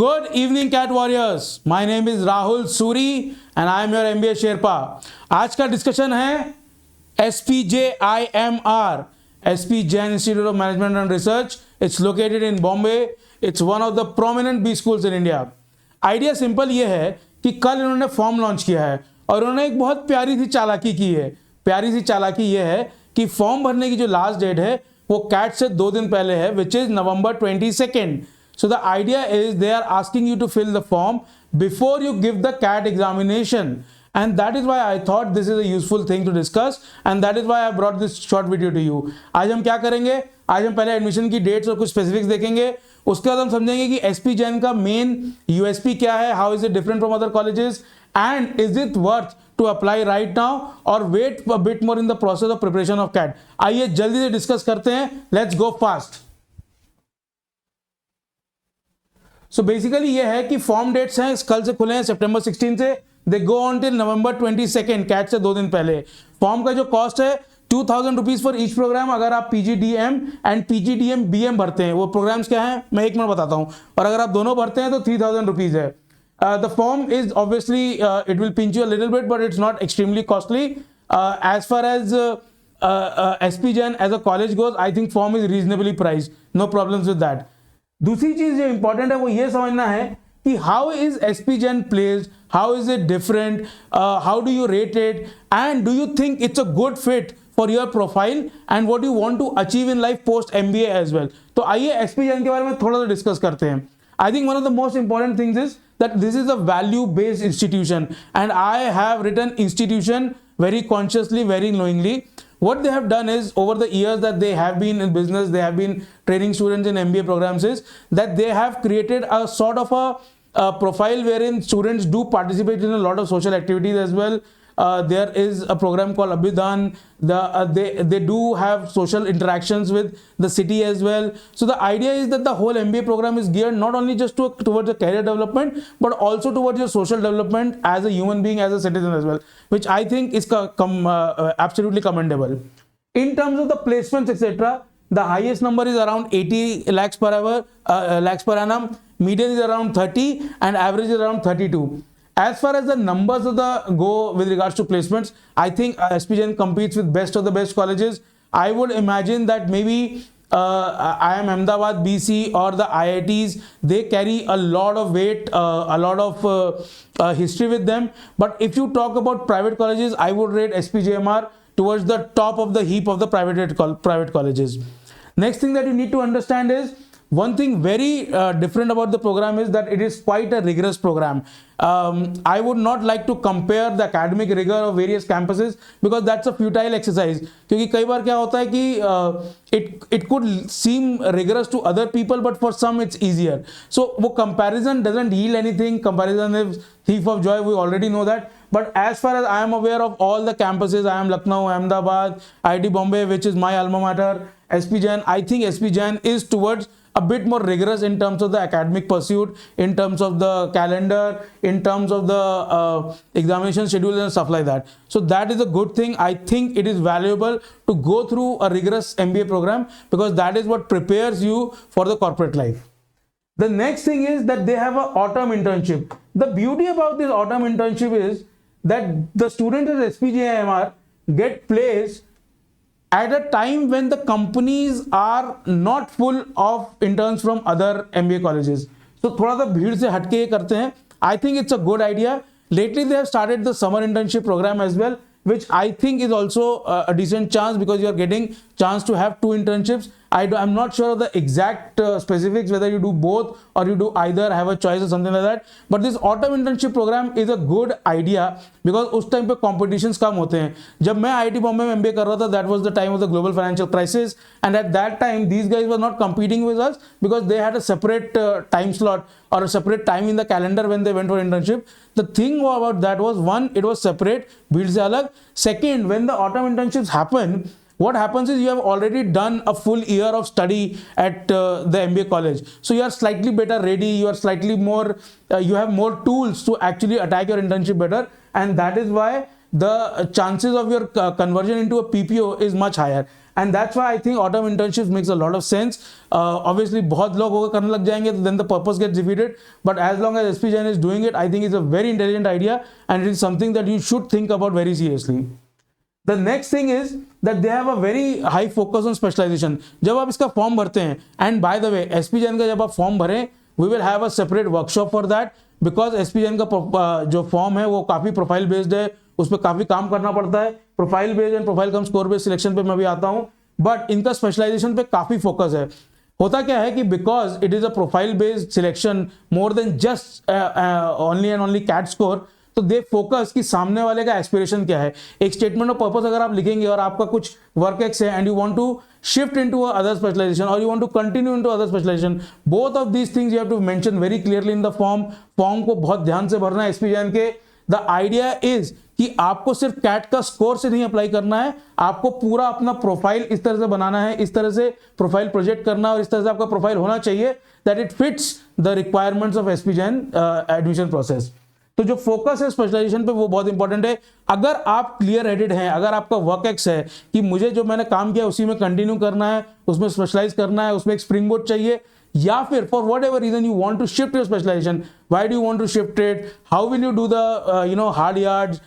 Good evening, Cat Warriors. My name is Rahul Suri and I am your MBA Sherpa. आज का discussion है SPJIMR, SP Jain Institute of Management and Research. It's located in Bombay. It's one of the prominent B schools in India. Idea simple ये है कि कल इन्होंने form launch किया है और उन्होंने एक बहुत प्यारी सी चालाकी की है. प्यारी सी चालाकी ये है कि फॉर्म भरने की जो लास्ट डेट है वो कैट से 2 दिन पहले है, which is November 22nd. So the idea is they are asking you to fill the form before you give the CAT examination, and that is why I thought this is a useful thing to discuss, and that is why I brought this short video to you. आज हम क्या करेंगे? आज हम पहले admission की dates और कुछ स्पेसिफिक्स देखेंगे. उसके बाद हम समझेंगे कि एसपी जैन का मेन यूएसपी क्या है, how is it different from other colleges, and is it worth to apply right now और wait a bit more in the process of preparation of CAT. आइए जल्दी से डिस्कस करते हैं. Let's go fast. So basically ये है कि form dates हैं, कल से खुले हैं September 16 से. They go on till November 22nd, CAT से 2 दिन पहले. फॉर्म का जो कॉस्ट है 2000 रुपीज फॉर ईच प्रोग्राम. अगर आप PGDM एंड PGDM BM भरते हैं, वो प्रोग्राम्स क्या हैं मैं एक मिनट बताता हूं, और अगर आप दोनों भरते हैं तो 3000 रुपीज है. The form is obviously it will pinch you a little bit, but it's not extremely costly. As far as SP Jain as a college goes, I think form is reasonably price, no problems with that. दूसरी चीज जो important है वो ये समझना है कि how is SP Jain placed, how is it different, how do you rate it, and do you think it's a good fit for your profile and what you want to achieve in life post MBA as well. तो आइए SP Jain के बारे में थोड़ा सा discuss करते हैं. I think one of the most important things is that this is a value based institution, and I have written institution very consciously, very knowingly. What they have done is, over the years that they have been in business, they have been training students in MBA programs, is that they have created a sort of a profile wherein students do participate in a lot of social activities as well. There is a program called Abhidhan. They do have social interactions with the city as well. So the idea is that the whole MBA program is geared not only just towards the career development, but also towards your social development as a human being, as a citizen as well, which I think is absolutely commendable. In terms of the placements, etc., the highest number is around 80 lakhs per annum. Median is around 30, and average is around 32. As far as the numbers of the go with regards to placements, I think SP Jain competes with best of the best colleges. I would imagine that maybe IIM Ahmedabad, BC, or the IITs, they carry a lot of weight, a lot of history with them. But if you talk about private colleges, I would rate SPJIMR towards the top of the heap of the private colleges. Next thing that you need to understand is, one thing very different about the program is that it is quite a rigorous program. I would not like to compare the academic rigor of various campuses, because that's a futile exercise. क्योंकि कई बार क्या होता है कि it could seem rigorous to other people, but for some it's easier. So वो comparison doesn't yield anything. Comparison is thief of joy. We already know that. But as far as I am aware of all the campuses, I am Lucknow, Ahmedabad, IIT Bombay, which is my alma mater, SP Jain, I think SP Jain is towards a bit more rigorous in terms of the academic pursuit, in terms of the calendar, in terms of the examination schedule and stuff like that. So that is a good thing. I think it is valuable to go through a rigorous MBA program, because that is what prepares you for the corporate life. The next thing is that they have an autumn internship. The beauty about this autumn internship is that the students at SPJIMR get placed at a time when the companies are not full of interns from other MBA colleges. So थोड़ा सा भीड़ से हटके ये करते हैं. I think it's a good idea. Lately they have started the summer internship program as well, which I think is also a decent chance, because you are getting chance to have 2 internships. I'm not sure of the exact specifics, whether you do both or you do either, have a choice or something like that. But this autumn internship program is a good idea, because उस time पे competitions कम होते हैं. जब मैं IIT Bombay में MBA कर रहा था, that was the time of the global financial crisis, and at that time these guys were not competing with us, because they had a separate time slot or a separate time in the calendar when they went for internship. The thing about that was, one, it was separate, भीड़ से अलग. Second, when the autumn internships happen, what happens is you have already done a full year of study at the MBA college. So you are slightly better ready, you are slightly more, you have more tools to actually attack your internship better, and that is why the chances of your conversion into a PPO is much higher. And that's why I think autumn internship makes a lot of sense. Obviously बहुत लोग होकर करने लग जाएंगे तो then the purpose gets defeated, but as long as SP Jain is doing it, I think is a very intelligent idea and it is something that you should think about very seriously. The next thing is that they have a very high focus on specialization. जब आप इसका form भरते हैं, and by the way SP Jain का जब आप form भरें, we will have a separate workshop for that, because SP Jain का जो फॉर्म है वो काफी प्रोफाइल बेस्ड है, उस पर काफी काम करना पड़ता है. Profile based and profile cum score based selection पे मैं भी आता हूँ, बट इनका स्पेशलाइजेशन पे काफी फोकस है. होता क्या है कि because it is a profile based selection more than just only and only CAT score, तो दे फोकस कि सामने वाले का एस्पिरेशन क्या है. एक स्टेटमेंट ऑफ पर्पस अगर आप लिखेंगे और आपका कुछ वर्क एक्स है and you want to shift into other specialisation और you want to continue into other specialisation, both of these things you have to mention very clearly in the form. Form को बहुत ध्यान से भरना है SP Jain के. The idea is कि आपको सिर्फ कैट का स्कोर से नहीं अप्लाई करना है, आपको पूरा अपना प्रोफाइल इस तरह से बनाना है, इस तरह से प्रोफाइल प्रोजेक्ट करना है और इस तरह से आपका प्रोफाइल होना चाहिए that it fits the requirements of SP Jain admission process. तो जो फोकस है स्पेशलाइजेशन पे वो बहुत इंपॉर्टेंट है. अगर आप क्लियर हेडेड हैं, अगर आपका वर्क एक्स है कि मुझे जो मैंने काम किया उसी में कंटिन्यू करना है, उसमें स्पेशलाइज करना है, उसमें एक स्प्रिंग बोर्ड चाहिए, या फिर for whatever reason you want to shift your specialization, why do you want to shift it, how will you do the hard yards,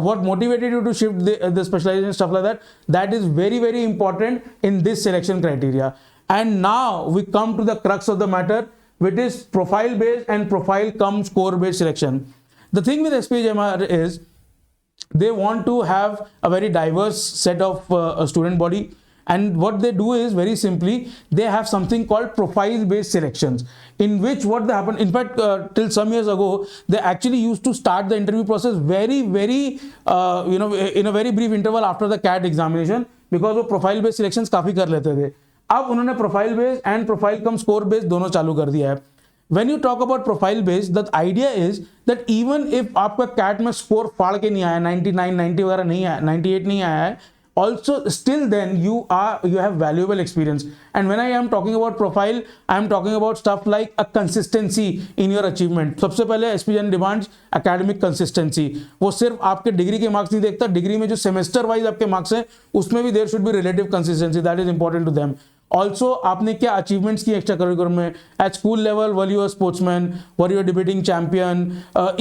what motivated you to shift the specialization, stuff like that, that is very very important in this selection criteria. And now we come to the crux of the matter, which is profile based and profile come score based selection. The thing with SPJMR is they want to have a very diverse set of student body, and what they do is very simply they have something called profile based selections, in which what they happen, in fact till some years ago they actually used to start the interview process very in a very brief interval after the CAT examination, because वो profile based selections काफी कर लेते थे. अब उन्होंने profile based and profile cum score based दोनों चालू कर दिया है. When you talk about profile based, the idea is that even if आपका कैट में स्कोर फाड़ के नहीं आया, 99, 90 वगैरह नहीं आया, 98 नहीं आया है, also still then you have valuable experience. And when I am talking about profile, I am talking about stuff like a consistency in your achievement. सबसे पहले SPJN demands academic consistency. वो सिर्फ आपके डिग्री के मार्क्स नहीं देखता, degree में जो सेमेस्टर वाइज आपके मार्क्स हैं उसमें भी there should be relative consistency, that is important to them. Also आपने क्या अचीवमेंट्स की एक्स्ट्रा करिकुलर में, at school level were you a sportsman, were you a debating champion,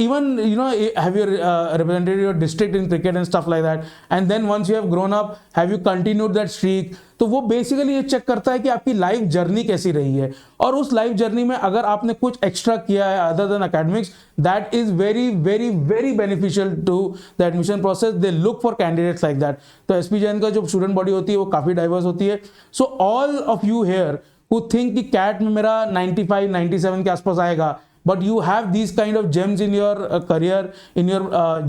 even you know have you represented your district in cricket and stuff like that, and then once you have grown up have you continued that streak. तो वो basically ये check करता है कि आपकी life journey कैसी रही है, और उस लाइफ जर्नी में अगर आपने कुछ एक्स्ट्रा किया है other than academics, that is very very very beneficial to the admission process. They look for candidates like that. तो एसपीजेएन का जो स्टूडेंट बॉडी होती है वो काफी डाइवर्स होती है. So all of you here who think कि कैट में मेरा 95 97 के आसपास आएगा, but you have these kind of gems in your career, in your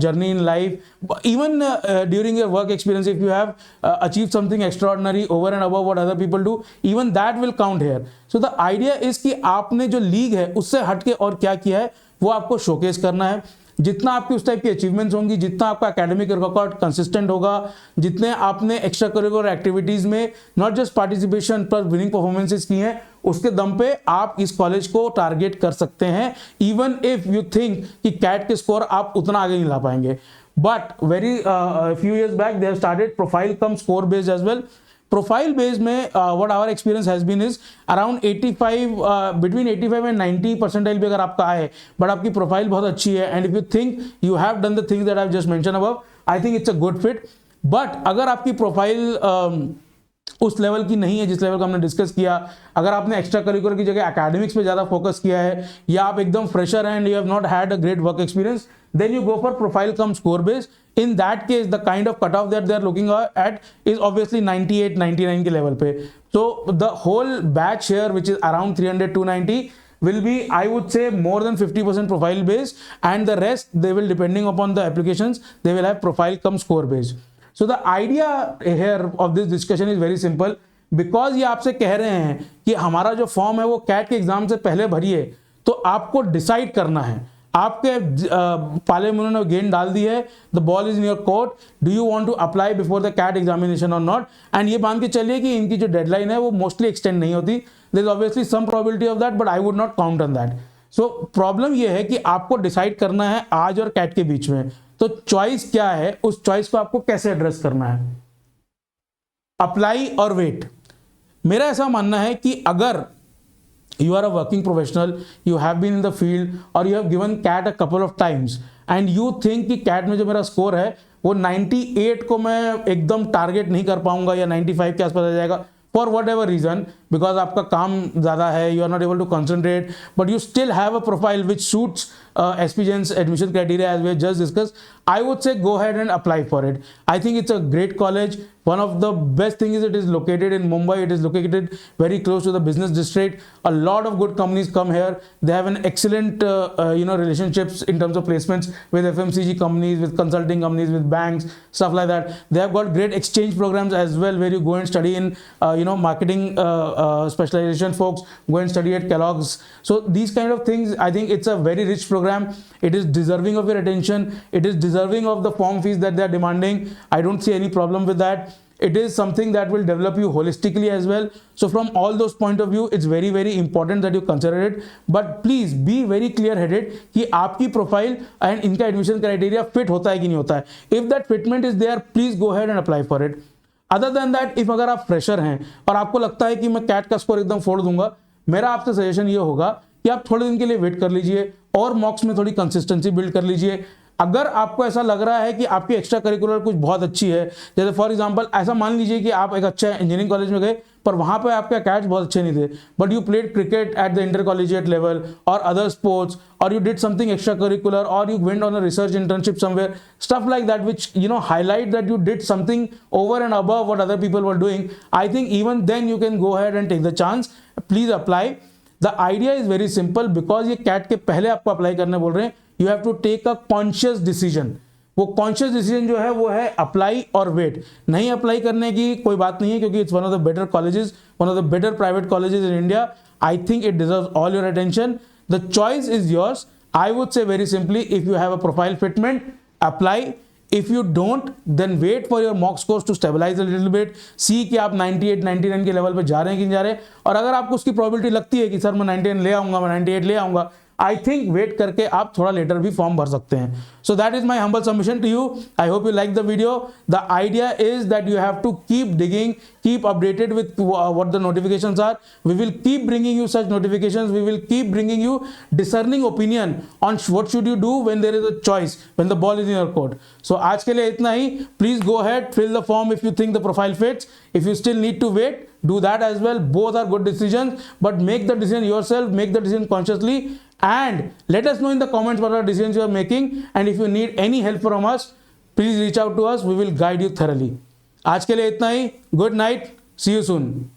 journey in life, even during your work experience, if you have achieved something extraordinary over and above what other people do, even that will count here. So the idea is कि आपने जो league है उससे हटके और क्या किया है वो आपको शोकेस करना है. जितना आपकी उस टाइप की अचीवमेंट्स होंगी, जितना आपका एकेडमिक रिकॉर्ड कंसिस्टेंट होगा, जितने आपने एक्स्ट्रा करिकुलर एक्टिविटीज में नॉट जस्ट पार्टिसिपेशन पर विनिंग परफॉर्मेंसेस की हैं, उसके दम पे आप इस कॉलेज को टारगेट कर सकते हैं, इवन इफ यू थिंक कि कैट के स्कोर आप उतना आगे नहीं ला पाएंगे. But very few years back they have started profile cum score based as well. Profile based में what our experience has been is around 85 between 85 and 90 percentile भी अगर आपका आए, बट आपकी प्रोफाइल बहुत अच्छी है, and if you think you have done the things that I have just mention above, I think it's a good fit. But अगर आपकी प्रोफाइल उस लेवल की नहीं है जिस लेवल का हमने डिस्कस किया, अगर आपने एक्स्ट्रा करिकुलर की जगह एकेडमिक्स पे ज्यादा फोकस किया है, या आप एकदम फ्रेशर हैं and you have not had a great work experience, then you go for profile come score based. In that case the kind of cutoff that they are looking at is obviously 98 99 के level पे. So the whole batch here which is around 300 290 will be, I would say, more than 50% profile based, and the rest they will, depending upon the applications, they will have profile come score based. So the idea here of this discussion is very simple, because ये आपसे कह रहे हैं कि हमारा जो form है वो कैट के एग्जाम से पहले भरिए, तो आपको डिसाइड करना है, आपके पाले में उन्होंने गेंद डाल दी है, the ball is in your court, do you want to apply before the CAT examination और नॉट. एंड ये मान के चलिए कि इनकी जो डेडलाइन है वो मोस्टली एक्सटेंड नहीं होती, there is obviously some probability of that, but I would not count on that. So problem ये है कि आपको डिसाइड करना है आज और कैट के बीच में, तो चॉइस क्या है, उस चॉइस को आपको कैसे एड्रेस करना है. अप्लाई और वेट। मेरा ऐसा मानना है कि अगर you are a working professional, you have been in the field or you have given CAT a couple of times and you think कि CAT में जो मेरा स्कोर है वो 98 को मैं एकदम टारगेट नहीं कर पाऊंगा या 95 के आसपास आ जाएगा, for whatever reason, because आपका काम ज़्यादा है, you are not able to concentrate, but you still have a profile which suits SP Jain's admission criteria as we have just discussed, I would say go ahead and apply for it. I think it's a great college. One of the best things is it is located in Mumbai. It is located very close to the business district. A lot of good companies come here. They have an excellent relationships in terms of placements with FMCG companies, with consulting companies, with banks, stuff like that. They have got great exchange programs as well, where you go and study in marketing specialization. Folks go and study at Kellogg's. So these kind of things, I think it's a very rich program. It is deserving of your attention. It is deserving of the form fees that they are demanding. I don't see any problem with that. It is something that will develop you holistically as well. So from all those point of view, it's very, very important that you consider it. But please be very clear-headed कि आपकी profile and इनका admission criteria fit होता है कि नहीं होता है. If that fitment is there, please go ahead and apply for it. Other than that, if अगर आप fresher हैं और आपको लगता है कि मैं CAT का स्कोर एकदम फोड़ दूंगा, मेरा आपसे सजेशन ये होगा कि आप थोड़े दिन के लिए वेट कर लीजिए और मॉक्स में थोड़ी कंसिस्टेंसी बिल्ड कर लीजिए. अगर आपको ऐसा लग रहा है कि आपकी एक्स्ट्रा करिकुलर कुछ बहुत अच्छी है, जैसे फॉर एग्जांपल ऐसा मान लीजिए कि आप एक अच्छा इंजीनियरिंग कॉलेज में गए पर वहां पे आपके कैट्स बहुत अच्छे नहीं थे, but you played cricket at the inter collegiate level और अदर स्पोर्ट्स, और you did something extracurricular, or you went on a research internship somewhere, stuff like that, which highlight that you did something over and above what other people were doing. I think even then you can go ahead and take the chance. Please apply. The idea is very simple, because ये CAT के पहले आपको apply करने बोल रहे हैं. You have to take a conscious decision. वो conscious decision जो है वो है अप्लाई और वेट. नहीं अप्लाई करने की कोई बात नहीं है, क्योंकि it's one of the better colleges, one of the better private colleges in India. I think it deserves all your attention. The choice is yours. I would say very simply, if you have a profile fitment, apply. If you don't, then wait for your mock scores to stabilize a little bit. See कि आप 98, 99 के level पे जा रहे हैं कि नहीं जा रहे हैं. और अगर आपको उसकी प्रोबेबिलिटी लगती है कि सर मैं 99 ले आऊंगा, मैं 98 ले आऊंगा, आई थिंक वेट करके आप थोड़ा लेटर भी फॉर्म भर सकते हैं. So that is my humble submission to you. I hope you like the video. The idea is that you have to keep digging, keep updated with what the notifications are. We will keep bringing you such notifications. We will keep bringing you discerning opinion on what should you do when there is a choice, when the ball is in your court. So आज के लिए इतना ही. Please go ahead, fill the form if you think the profile fits. If you still need to wait, do that as well. Both are good decisions, but make the decision yourself, make the decision consciously, and let us know in the comments what are the decisions you are making. And if you need any help from us, please reach out to us. We will guide you thoroughly. आज के लिए इतना ही. Good night. See you soon.